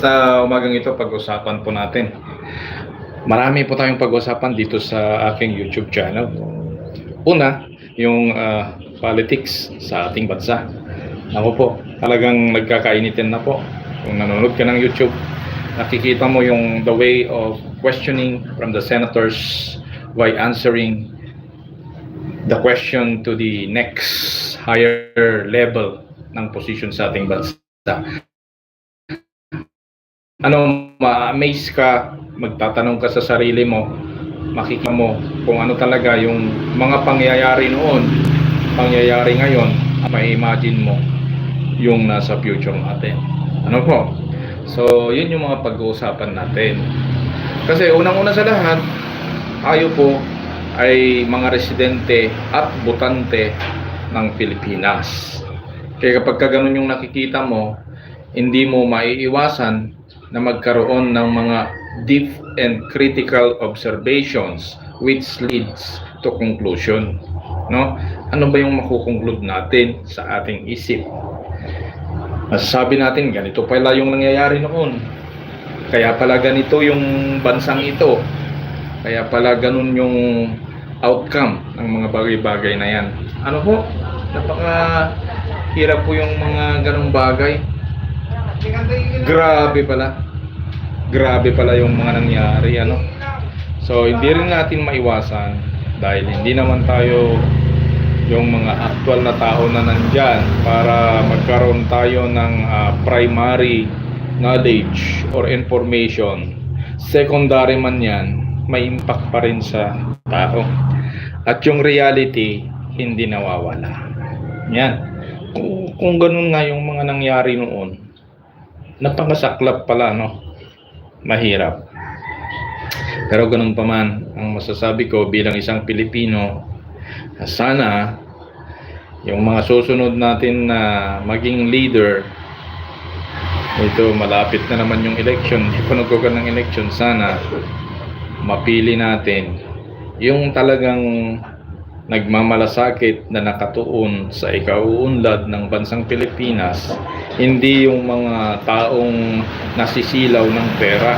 Sa umagang ito, pag-usapan po natin. Marami po tayong pag-usapan dito sa aking YouTube channel. Una, yung politics sa ating bansa. Ako po, talagang nagkakainitin na po. Kung nanonood ka ng YouTube, nakikita mo yung the way of questioning from the senators by answering the question to the next higher level ng position sa ating bansa. Ma-amaze ka, magtatanong ka sa sarili mo, makikita mo kung ano talaga yung mga pangyayari noon, pangyayari ngayon, ma-imagine mo yung nasa future natin. Ano po? So, yun yung mga pag-uusapan natin. Kasi unang-una sa lahat, tayo po ay mga residente at botante ng Pilipinas. Kaya kapag ganun yung nakikita mo, hindi mo maiiwasan na magkaroon ng mga deep and critical observations which leads to conclusion. No? Ano ba yung makukonclude natin sa ating isip? Masasabi natin, ganito pala yung nangyayari noon. Kaya pala ganito yung bansang ito. Kaya pala ganun yung outcome ng mga bagay-bagay na yan. Ano po? Napaka-hirap po yung mga ganung bagay. Grabe pala yung mga nangyari, ano. So hindi rin natin maiwasan dahil hindi naman tayo yung mga actual na tao na nandyan para magkaroon tayo ng primary knowledge or information. Secondary man yan, may impact pa rin sa tao. At yung reality hindi nawawala. Yan. Kung ganun nga yung mga nangyari noon, napakasaklap pala, no? Mahirap. Pero ganun pa man, ang masasabi ko bilang isang Pilipino, sana yung mga susunod natin na maging leader, ito malapit na naman yung election, hindi pa nagkukan ng election, sana mapili natin yung talagang nagmamalasakit na nakatuon sa ikauunlad ng bansang Pilipinas, hindi yung mga taong nasisilaw ng pera.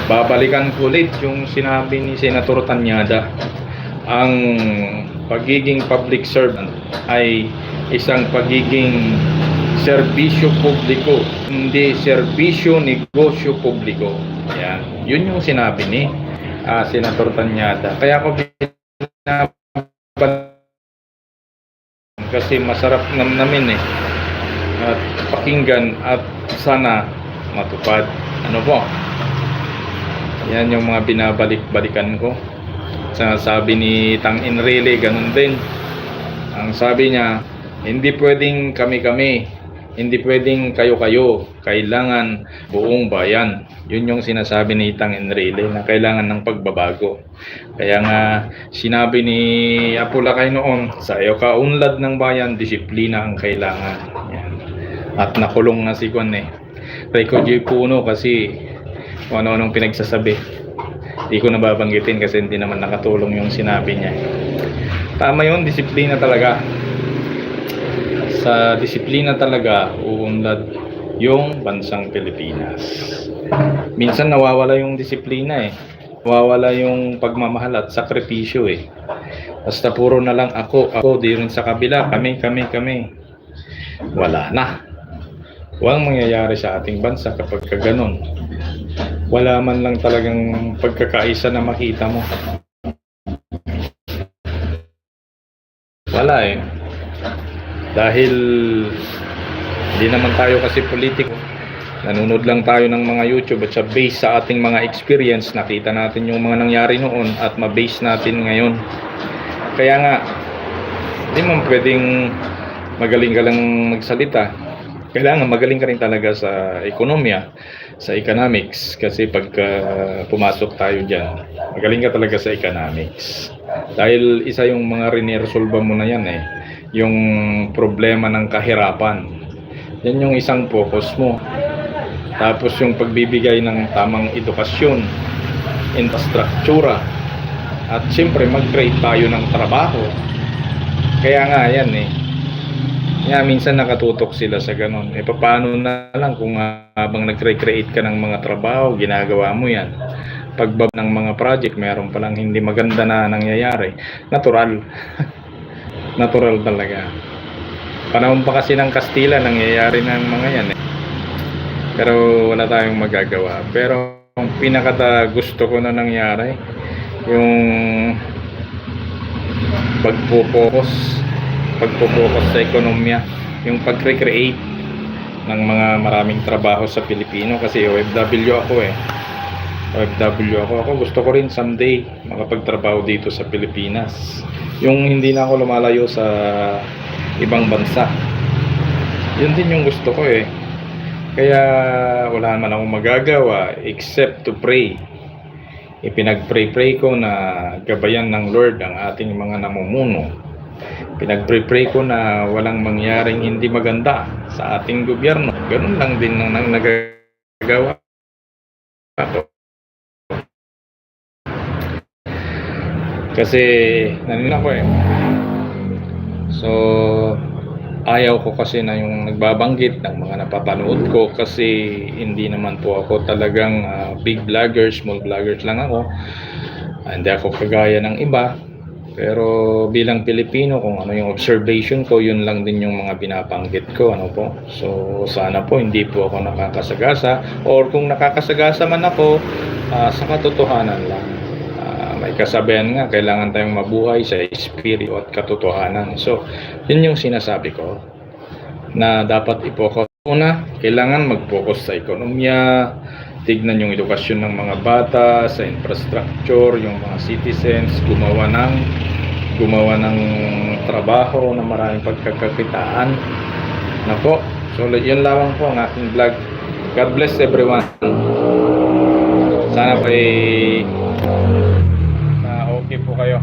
Babalikan ko ulit yung sinabi ni Senator Tanyada, ang pagiging public servant ay isang pagiging serbisyo publiko, hindi serbisyo negosyo publiko. Yan. Yun yung sinabi ni Senator Tanyada. Kaya ako kasi masarap namnamin at pakinggan at sana matupad. Ano po? Yan yung mga binabalik-balikan ko. Sabi ni Tang Enrile, ganun din. Ang sabi niya, hindi pwedeng kami-kami, hindi pwedeng kayo-kayo, kailangan buong bayan. Yun yung sinasabi ni Tang Enrile na kailangan ng pagbabago. Kaya nga sinabi ni Apo Lakay noon, sa kaunlad ng bayan, disiplina ang kailangan. Yan. At nakulong na si Juan Rico J. Puno kasi kung ano-anong pinagsasabi. Hindi ko nababanggitin kasi hindi naman nakatulong yung sinabi niya. Tama yun, disiplina talaga. Sa disiplina talaga uunlad yung bansang Pilipinas. Minsan nawawala yung disiplina nawawala yung pagmamahal at sakripisyo basta puro na lang ako, di rin sa kabila, kami. Wala na. Walang mangyayari sa ating bansa kapag ganun. Wala man lang talagang pagkakaisa na makita mo. Wala Dahil hindi naman tayo kasi politiko. Nanonood lang tayo ng mga YouTube at sa base sa ating mga experience, nakita natin yung mga nangyari noon at ma-base natin ngayon. Kaya nga, hindi mo pwedeng magaling ka lang magsalita. Kailangan magaling ka rin talaga sa ekonomiya, sa economics, kasi pagka pumasok tayo dyan, magaling ka talaga sa economics. Dahil isa yung mga rineresolba mo na yan yung problema ng kahirapan. Yan yung isang focus mo. Tapos yung pagbibigay ng tamang edukasyon, infrastruktura, at siyempre mag-create tayo ng trabaho. Kaya nga yan Kaya minsan nakatutok sila sa ganun. Eh paano na lang kung habang nagre-create ka ng mga trabaho, ginagawa mo yan. Pagbab ng mga project, meron palang hindi maganda na nangyayari. Natural. Natural talaga. Panahon pa kasi ng Kastila, nangyayari ng mga yan eh. Pero wala tayong magagawa. Pero ang gusto ko na nangyari, yung pagpo-focus sa ekonomiya, yung pag-recreate ng mga maraming trabaho sa Pilipino kasi OFW ako eh. Ako gusto ko rin someday makapagtrabaho dito sa Pilipinas. Yung hindi na ako lumalayo sa ibang bansa. Yun din yung gusto ko eh. Kaya wala naman akong magagawa except to pray. Ipinag-pray ko na gabayan ng Lord ang ating mga namumuno. Pinag-pray ko na walang mangyaring hindi maganda sa ating gobyerno. Ganun lang din ang nagagawa ako. Kasi nanin ako eh. So ayaw ko kasi na yung nagbabanggit ng mga napapanood ko kasi hindi naman po ako talagang big vlogger, small vloggers lang ako. Hindi ako kagaya ng iba. Pero bilang Pilipino, kung ano yung observation ko, yun lang din yung mga binabanggit ko, ano po. So sana po hindi po ako nakakasagasa, or kung nakakasagasa man ako, sa katotohanan lang. May kasabihan nga, kailangan tayong mabuhay sa espiritu at katotohanan. So yun yung sinasabi ko, na dapat i-focus. Una, kailangan mag-focus sa ekonomiya, tignan yung edukasyon ng mga bata, sa infrastructure, yung mga citizens, gumawa ng trabaho na maraming pagkakakitaan. Nako, so yun lamang po ang aking vlog. God bless everyone. Sana okay po kayo.